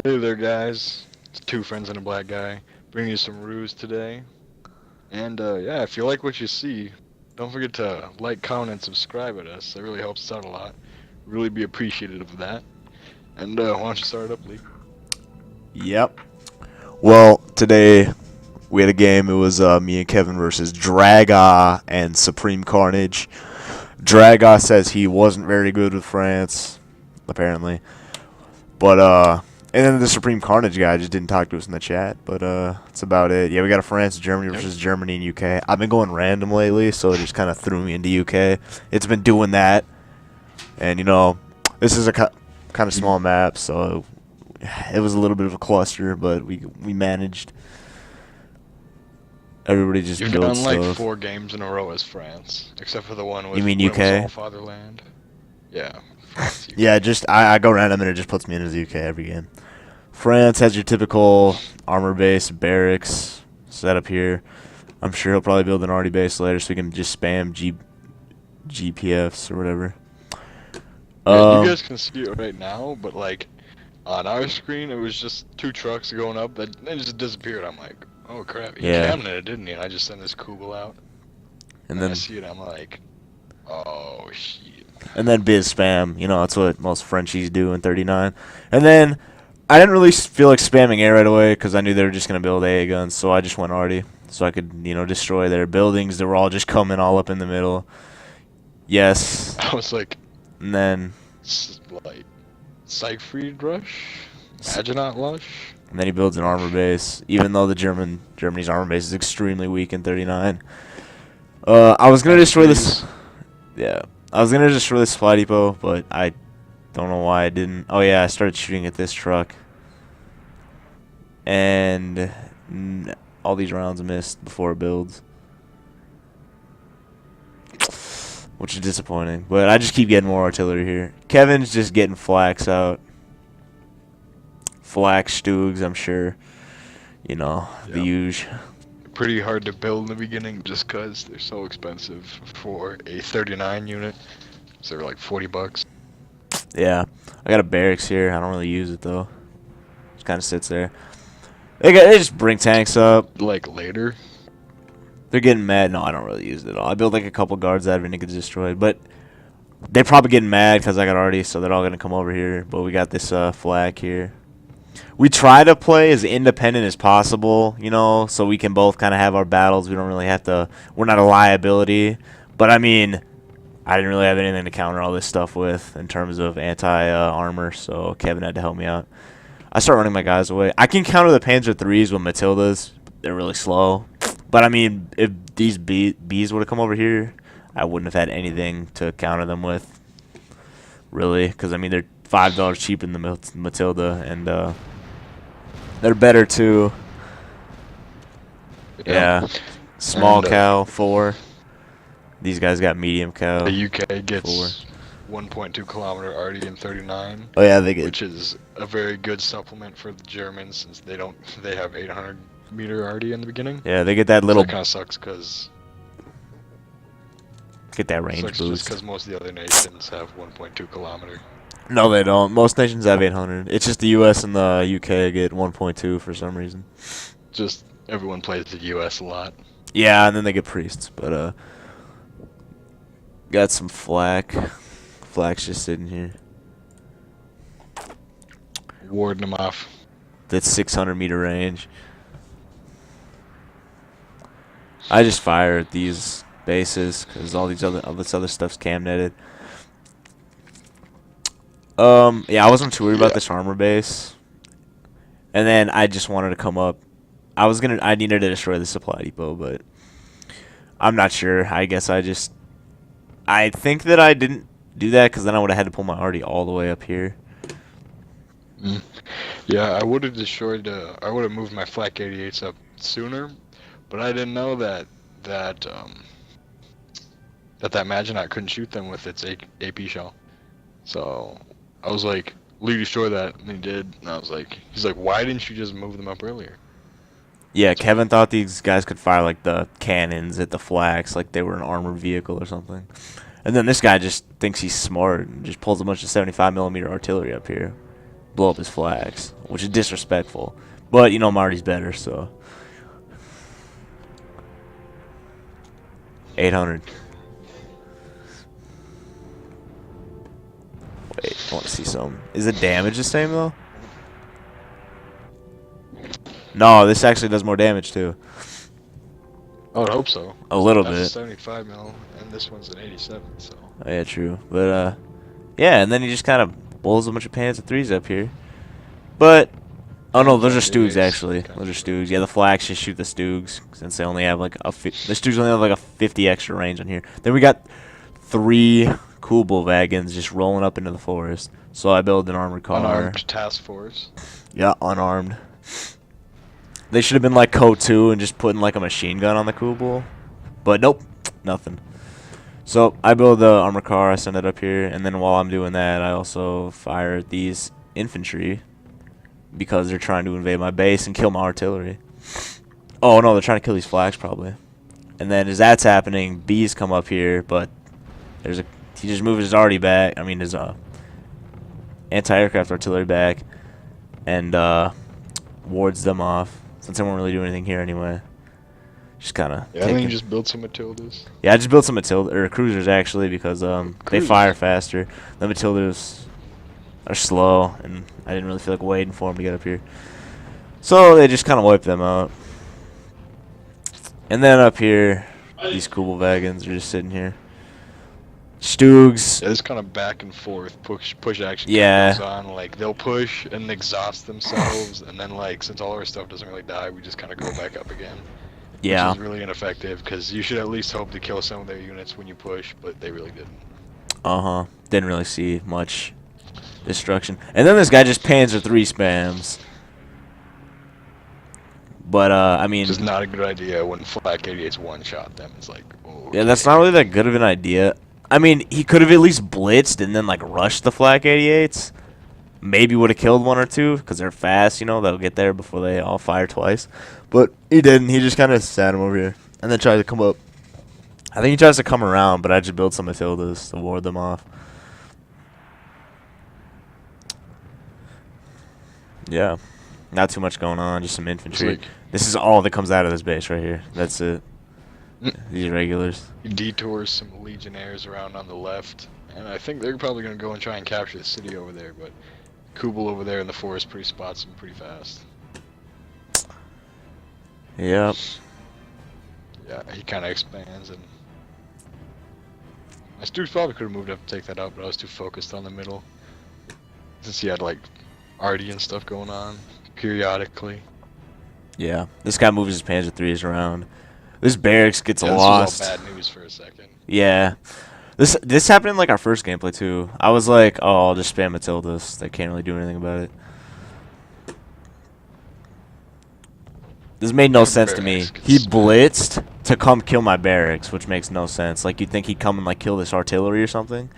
Hey there, guys. It's two friends and a black guy bringing you some ruse today. And yeah, if you like what you see, don't forget to like, comment, and subscribe with us. That really helps us out a lot. Really be appreciative of that. And why don't you start it up, Lee? Yep. Well, today we had a game. It was me and Kevin versus Draga and Supreme Carnage. Draga says he wasn't very good with France, apparently. But and then the Supreme Carnage guy just didn't talk to us in the chat. But that's about it. Yeah, we got a France, Germany Yep. versus Germany and UK. I've been going random lately, so it just kind of threw me into UK. It's been doing that, and this is a kind of small map, so it was a little bit of a cluster, but we managed. Everybody just You've builds done like stuff. 4 games in a row as France, except for the one You with mean when it was UK? all fatherland. Yeah, France, Yeah, UK. just I go random and it just puts me into the UK every game. France has your typical armor base, barracks set up here. I'm sure he'll probably build an arty base later so we can just spam GPFs or whatever. Yeah, you Um, guys can see it right now, but like on our screen, it was just 2 trucks going up that then just disappeared. I'm like, oh crap, he yeah, cammed it, didn't he? And I just sent this Kugel out. and And I then see it, I'm like, oh shit. and then biz spam. That's what most Frenchies do in 39. And then I didn't really feel like spamming A right away because I knew they were just gonna build AA guns, so I just went arty so I could destroy their buildings. They were all just coming all up in the middle. Yes, I was like, and then like, Siegfried Rush? Maginot Lush? and then he builds an armor base, even though the Germany's armor base is extremely weak in 39. I was gonna Nice destroy this. freeze. Yeah, I was gonna destroy this supply depot, but I don't know why I didn't. Oh yeah, I started shooting at this truck, and all these rounds missed before it builds, which is disappointing. But I just keep getting more artillery here. Kevin's just getting flax out. Flak Stoogs, I'm sure. The Yep. huge. Pretty hard to build in the beginning just because they're so expensive for a 39 unit. So they're like 40 bucks. Yeah, I got a barracks here. I don't really use it though. Just kind of sits there. They just bring tanks up. Like later. They're getting mad. No, I don't really use it at all. I built like a couple guards out of it and it gets destroyed. But they're probably getting mad because I got arty, so they're all gonna come over here. But we got this flag here. We try to play as independent as possible, so we can both kind of have our battles. We don't really have to. We're not a liability. But I mean, I didn't really have anything to counter all this stuff with in terms of anti-armor, so Kevin had to help me out. I start running my guys away. I can counter the Panzer IIIs with Matildas. They're really slow. But, I mean, if these bees would have come over here, I wouldn't have had anything to counter them with, really. Because, I mean, they're $5 cheaper than the Matilda, and they're better, too. Yeah. Yeah. Small And cow, 4. These guys got medium cow, the UK 4. gets 1.2 kilometer arty in 39, Oh, yeah, they get. which is a very good supplement for the Germans since they have 800 meter arty in the beginning. Yeah, they get that So little. that kind of sucks because Get that range just boost. because most of the other nations have 1.2 kilometer. No, they don't. Most nations have 800. It's just the U.S. and the U.K. get 1.2 for some reason. Just everyone plays the US a lot. Yeah, and then they get priests. But got some flak. Flak's just sitting here. Warding them off. That's 600-meter range. I just fire at these bases because all this other stuff's cam netted. Yeah, I wasn't too worried about Yeah. this armor base, and then I just wanted to come up. I needed to destroy the supply depot, but I'm not sure. I think that I didn't do that because then I would have had to pull my arty all the way up here. Mm. Yeah, I would have destroyed. I would have moved my flak 88s up sooner, but I didn't know that um that Maginot couldn't shoot them with its AP shell. So I was like, Lee, destroy that, and he did. And I was like, he's like, why didn't you just move them up earlier? Yeah, So Kevin thought these guys could fire like the cannons at the flags, like they were an armored vehicle or something. And then this guy just thinks he's smart and just pulls a bunch of 75 millimeter artillery up here. blow up his flags, which is disrespectful. But you know Marty's better, so 800. Wait, I want to see some. Is the damage the same though? No, this actually does more damage too. I would hope so. A little That's a bit. 75 mil, and this one's an 87. So Oh, yeah, true. But yeah, and then he just kind of bowls a bunch of Panzer threes up here. But oh no, and those are Flak Stugs 88s actually. kind Those are of Stugs. Yeah, the flags just shoot the Stugs since they only have like the Stugs only have like a 50 extra range on here. Then we got 3 Kubel wagons just rolling up into the forest. So I build an armored car. unarmed task force. Yeah, unarmed. They should have been like Code 2 and just putting like a machine gun on the Kubel. But nope, nothing. So I build the armored car, I send it up here, and then while I'm doing that, I also fire at these infantry because they're trying to invade my base and kill my artillery. Oh no, they're trying to kill these flags probably. And then as that's happening, bees come up here, but he just moves his arty back. I mean his anti-aircraft artillery back, and wards them off since I won't really do anything here anyway. Just kind of Yeah, and then you just build some Matildas. Yeah, I just built some Matilda or cruisers actually because they Cruisers. fire faster. The Matildas are slow, and I didn't really feel like waiting for them to get up here, so they just kind of wiped them out. And then up here, these Kubel wagons are just sitting here. Stugs. Yeah, this kind of back and forth push action Yeah. goes on. Like they'll push and exhaust themselves, and then like since all our stuff doesn't really die, we just kind of go back up again. Yeah. Which is really ineffective because you should at least hope to kill some of their units when you push, but they really didn't. Didn't really see much destruction. And then this guy just Panzer 3 spams. But I mean, Which is not a good idea when Flak 88's one-shot them. It's like, oh. yeah, that's not really that good of an idea. I mean, he could have at least blitzed and then like rushed the Flak 88s. Maybe would have killed 1 or 2 because they're fast, you know. They'll get there before they all fire twice. But he didn't. He just kind of sat him over here and then tried to come up. I think he tries to come around, but I just built some Matildas to ward them off. Yeah, not too much going on. Just some infantry. Like, this is all that comes out of this base right here. That's it. Mm. These regulars. he detours some legionnaires around on the left, and I think they're probably going to go and try and capture the city over there, but Kubel over there in the forest pretty spots them pretty fast. Yep. Yeah, he kind of expands, and my Stu's probably could have moved up to take that out, but I was too focused on the middle. Since he had like arty and stuff going on periodically. Yeah. This guy moves his Panzer 3s around. This barracks gets Yeah, lost. this was all bad news for a second. Yeah. This happened in like our first gameplay too. I was like, oh, I'll just spam Matildas. They can't really do anything about it. This made no sense to me. He blitzed to come kill my barracks, which makes no sense. Like, you'd think he'd come and like kill this artillery or something.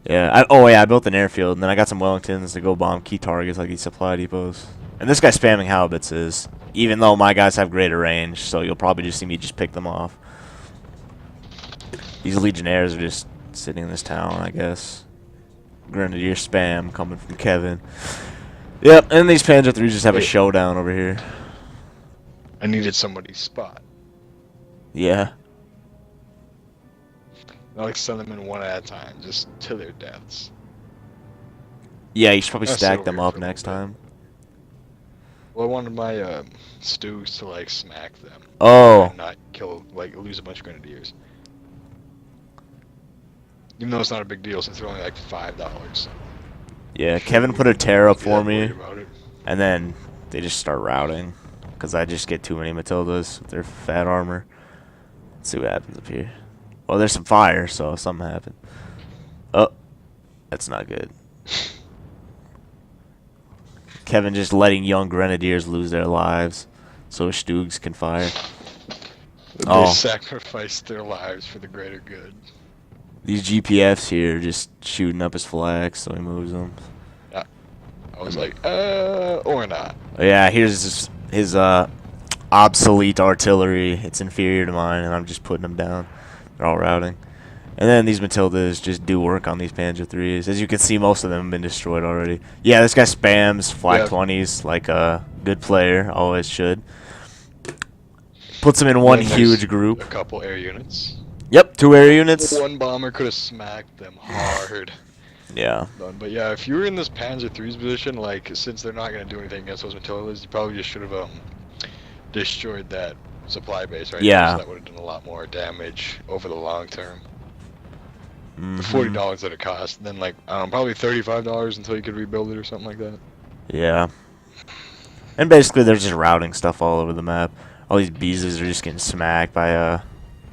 Yeah. I built an airfield, and then I got some Wellingtons to go bomb key targets like these supply depots. And this guy's spamming howitzes, even though my guys have greater range, so you'll probably just see me just pick them off. These legionnaires are just sitting in this town, I guess. Grenadier spam coming from Kevin. Yep, and these Panzer 3s just have a showdown over here. I needed somebody's spot. Yeah. I like send them in one at a time, just to their deaths. Yeah, you should probably That's stack so them weird up for a next little bit. time. Well, I wanted my Stu's to like smack them. Oh. And not kill, like lose a bunch of grenadiers. Even though it's not a big deal since they're only like $5. Yeah, Kevin put a tear up for me, About it. and then they just start routing. Because I just get too many Matildas with their fat armor. Let's see what happens up here. Well, there's some fire, so something happened. Oh, that's not good. Kevin just letting young grenadiers lose their lives so Stugs can fire. They sacrificed their lives for the greater good. These GPFs here just shooting up his flags, so he moves them. Yeah. I was like, or not. Yeah, here's his obsolete artillery. It's inferior to mine, and I'm just putting them down. They're all routing. And then these Matildas just do work on these Panzer 3s. As you can see, most of them have been destroyed already. Yeah, this guy spams flak Yeah, 20s like a good player always should. Puts them in and one then there's huge group. a couple air units. Yep, 2 air units. One bomber could have smacked them hard. Yeah. But yeah, if you were in this Panzer III's position, like, since they're not going to do anything against those Matildas, you probably just should have destroyed that supply base right there, so Yeah. that would have done a lot more damage over the long term. The Mm-hmm. $40 that it cost, and then like, I don't know, probably $35 until you could rebuild it or something like that. Yeah. And basically, they're just routing stuff all over the map. All these beezes are just getting smacked by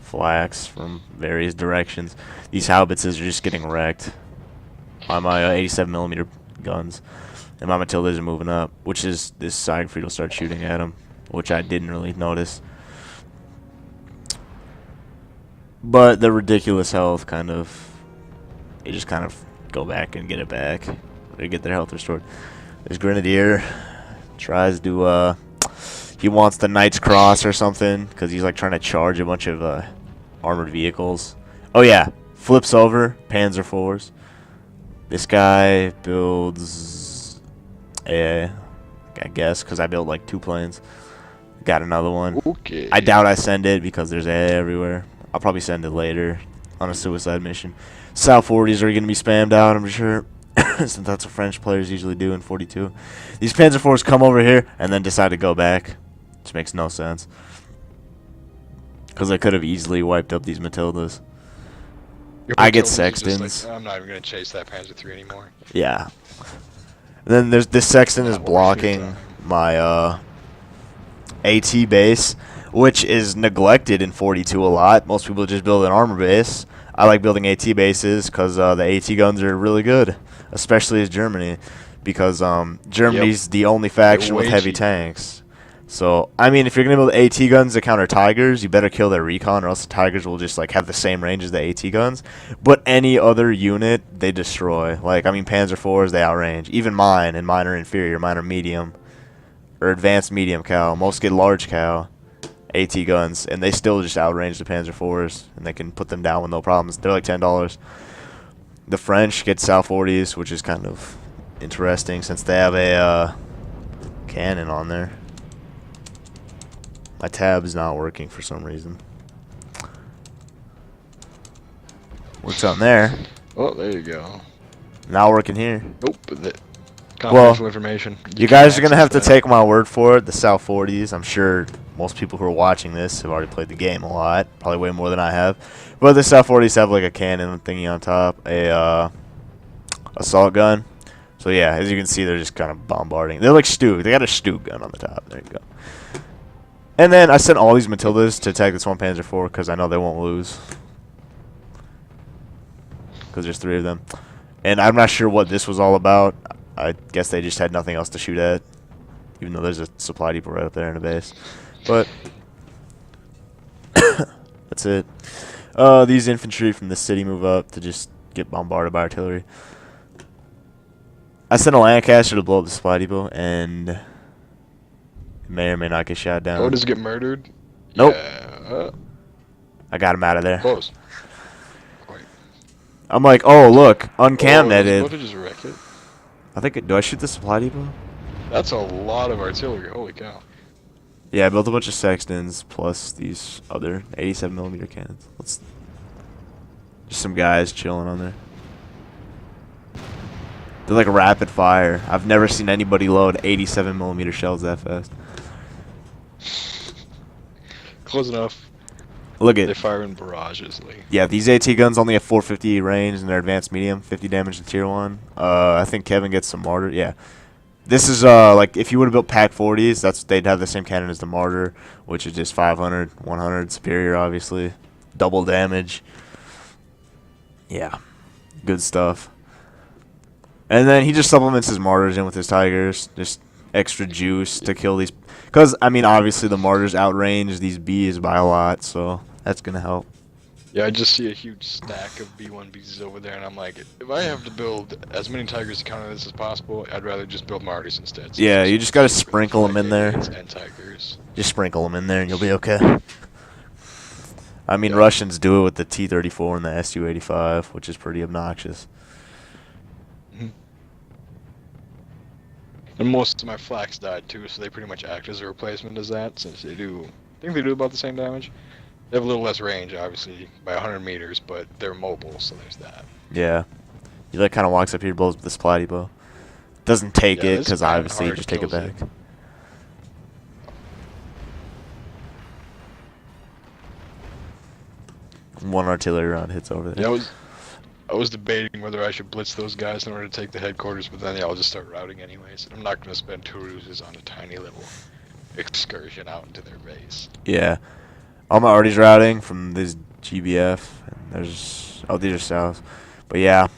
flaks from various directions. These howitzers are just getting wrecked by my 87mm guns. And my Matildas are moving up, which is this Siegfried will start shooting at them, which I didn't really notice. But the ridiculous health kind of, they just kind of go back and get it back. They get their health restored. There's Grenadier. Tries to, he wants the Knight's Cross or something, because he's like trying to charge a bunch of armored vehicles. Oh yeah, flips over, Panzer IVs. This guy builds a, I guess, because I built like 2 planes. Got another one. Okay. I doubt I send it because there's A everywhere. I'll probably send it later on a suicide mission. South 40s are going to be spammed out, I'm sure. Since that's what French players usually do in 42. These Panzer IVs come over here and then decide to go back. Which makes no sense. Because I could have easily wiped up these Matildas. Your I get Matildas are just Sextons. like, I'm not even going to chase that Panzer III anymore. Yeah. And then there's this Sexton is Not worth your blocking time. my AT base, which is neglected in 42 a lot. Most people just build an armor base. I like building AT bases because the AT guns are really good, especially as Germany, because Germany's the only faction with way heavy cheaper. tanks. So, I mean, if you're going to build AT guns to counter Tigers, you better kill their recon, or else the Tigers will just like have the same range as the AT guns. But any other unit, they destroy. Like, I mean, Panzer IVs, they outrange. Even mine, and mine are inferior. Mine are medium, or advanced medium cal. Most get large cal. AT guns, and they still just outrange the Panzer IVs, and they can put them down with no problems. They're like $10. The French get South 40s, which is kind of interesting since they have a cannon on there. My tab is not working for some reason. Works on there. Oh, there you go. Not working here. Nope. Confidential information. You guys are can't going to have to access that. take my word for it. The South 40s, I'm sure most people who are watching this have already played the game a lot. Probably way more than I have. But the South 40s have like a cannon thingy on top. A assault gun. So yeah, as you can see, they're just kind of bombarding. They're like Stu. They got a Stu gun on the top. There you go. And then I sent all these Matildas to attack this one Panzer IV because I know they won't lose. Because there's 3 of them. And I'm not sure what this was all about. I guess they just had nothing else to shoot at, even though there's a supply depot right up there in the base. But that's it. These infantry from the city move up to just get bombarded by artillery. I sent a Lancaster to blow up the supply depot, and it may or may not get shot down. Oh, does it get murdered? Nope. Yeah. I got him out of there. Close. Quite. I'm like, oh look, uncam Oh, netted. was it just wreck it? I think do I shoot the supply depot? That's a lot of artillery. Holy cow. Yeah, I built a bunch of Sextons plus these other 87mm cannons. Just some guys chilling on there. They're like rapid fire. I've never seen anybody load 87mm shells that fast. Close enough. Look They at fire in barrages. Like. yeah, these AT guns only have 450 range and they're advanced medium, 50 damage to tier 1. I think Kevin gets some Martyr. Yeah. This is like if you would have built Pack 40s, they'd have the same cannon as the Martyr, which is just 500, 100 superior obviously. Double damage. Yeah. Good stuff. And then he just supplements his Martyrs in with his Tigers, just extra juice to kill these cuz I mean obviously the Martyrs outrange these Bs by a lot, so that's going to help. Yeah, I just see a huge stack of B1Bs over there, and I'm like, if I have to build as many Tigers to counter this as possible, I'd rather just build Martyrs instead. Yeah, you just got to sprinkle them in there. And Tigers. Just sprinkle them in there and you'll be okay. I mean, Yep. Russians do it with the T-34 and the Su-85, which is pretty obnoxious. Mhm. And most of my flaks died too, so they pretty much act as a replacement as that, since they do. I think they do about the same damage. They have a little less range, obviously, by 100 meters, but they're mobile, so there's that. Yeah. He like kind of walks up here, blows with the splatty bow. Doesn't take Yeah, it this because spam obviously you hard just take it kills you. back. One artillery round hits over there. Yeah, I was debating whether I should blitz those guys in order to take the headquarters, but then they all just start routing anyways. I'm not going to spend 2 ruses on a tiny little excursion out into their base. Yeah. All my arties routing from this GBF. And there's these are south, but yeah.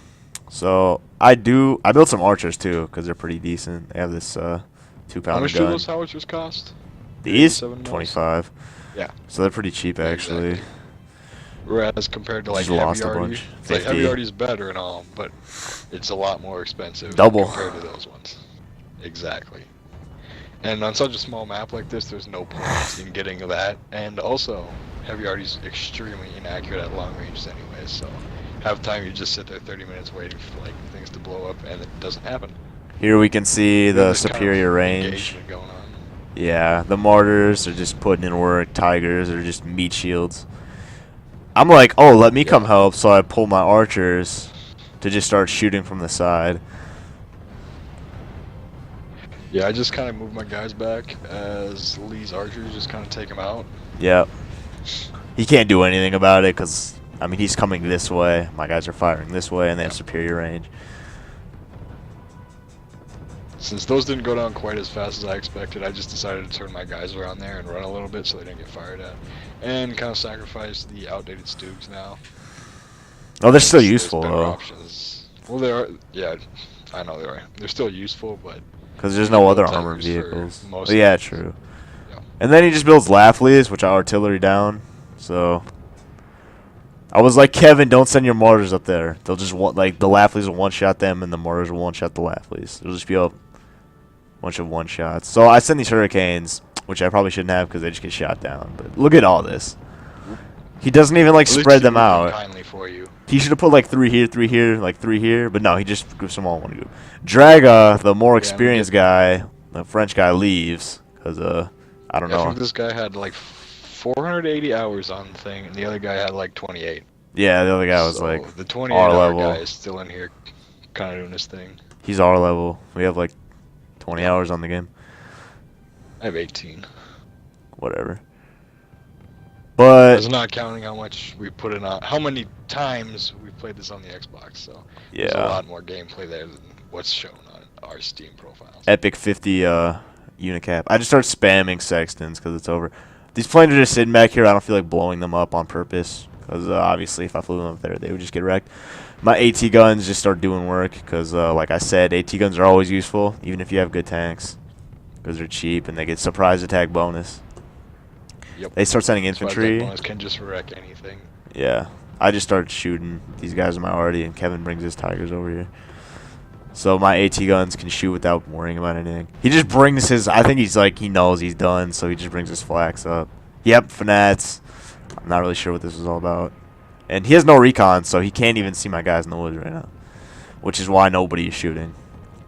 So I built some archers too because they're pretty decent. They have this 2 pounder How much do gun. those howitzers cost? These 87 mils? 25. Yeah. So they're pretty cheap Yeah, actually. exactly. Whereas compared to like Just lost heavy a arty, bunch. it's like heavy 50. arty's better and all, but it's a lot more expensive Double. compared to those ones. Exactly. And on such a small map like this, there's no point in getting that. And also, heavy arty's extremely inaccurate at long ranges anyways, so half the time you just sit there 30 minutes waiting for like things to blow up, and it doesn't happen. Here we can see the There's kind of superior range. engagement going on. Yeah, the martyrs are just putting in work. Tigers are just meat shields. I'm like, oh, let me come Yeah. help, so I pull my archers to just start shooting from the side. Yeah, I just kind of move my guys back as Lee's archers just kind of take him out. Yep. He can't do anything about it because, I mean, he's coming this way. My guys are firing this way, and they have superior range. Since those didn't go down quite as fast as I expected, I just decided to turn my guys around there and run a little bit so they didn't get fired at. And kind of sacrifice the outdated Stoogs now. Oh, they're still There's useful, better though. options. Well, they are, yeah, I know they are. They're still useful, but Because there's no other build armored tankers for vehicles. most But of yeah, them. true. Yeah. And then he just builds Laffleys, which are artillery down. So I was like, Kevin, don't send your mortars up there. They'll just like the Laffleys will one-shot them, and the mortars will one-shot the Laffleys. It'll just be a bunch of one-shots. So I send these hurricanes, which I probably shouldn't have because they just get shot down. But look at all this. He doesn't even like At least spread he them moved out. kindly for you. He should have put like 3 here, like 3 here. But no, he just groups them all in one group. Draga, the more Yeah, experienced guy, the French guy, leaves because I don't I know. think this guy had like 480 hours on the thing, and the other guy had like 28. Yeah, the other guy was So like the 28 R hour level. guy is still in here, kind of doing his thing. He's our level. We have like 20 hours on the game. I have 18. Whatever. But That's not counting how much we put in on, how many times we played this on the Xbox. So there's a yeah, lot more gameplay there than what's shown on our Steam profiles. epic 50 unicap. I just start spamming sextons because it's over. These planes are just sitting back here. I don't feel like blowing them up on purpose because obviously if I flew them up there, they would just get wrecked. My AT guns just start doing work because, like I said, AT guns are always useful, even if you have good tanks, because they're cheap and they get surprise attack bonus. Yep. They start sending Surprise infantry. attack bonus can just wreck anything. Yeah, I just started shooting these guys in my arty, and Kevin brings his tigers over here. So my AT guns can shoot without worrying about anything. He just brings his, I think he's like, he knows he's done, so he just brings his flax up. Yep, Fanats. I'm not really sure what this is all about. And he has no recon, so he can't even see my guys in the woods right now. Which is why nobody is shooting.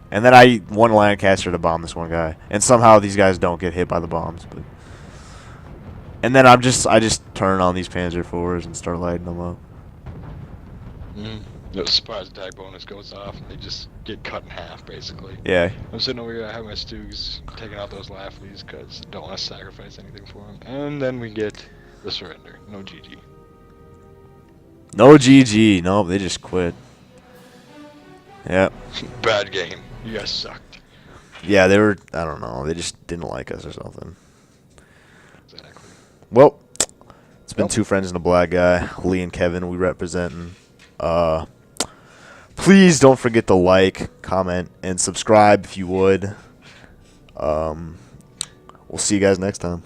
And then I one Lancaster to bomb this one guy. And somehow these guys don't get hit by the bombs. But and then I just turn on these Panzer IVs and start lighting them up. The surprise attack bonus goes off, and they just get cut in half, basically. Yeah. I'm sitting over here, I have my Stoogs taking out those Laffleys because I don't want to sacrifice anything for them. And then we get the surrender. No GG. No GG. No, they just quit. Yep. Bad game. You guys sucked. Yeah, they were, I don't know, they just didn't like us or something. Exactly. Well, it's been Yep. 2 friends and a black guy. Lee and Kevin, we representing. Please don't forget to like, comment, and subscribe if you would. We'll see you guys next time.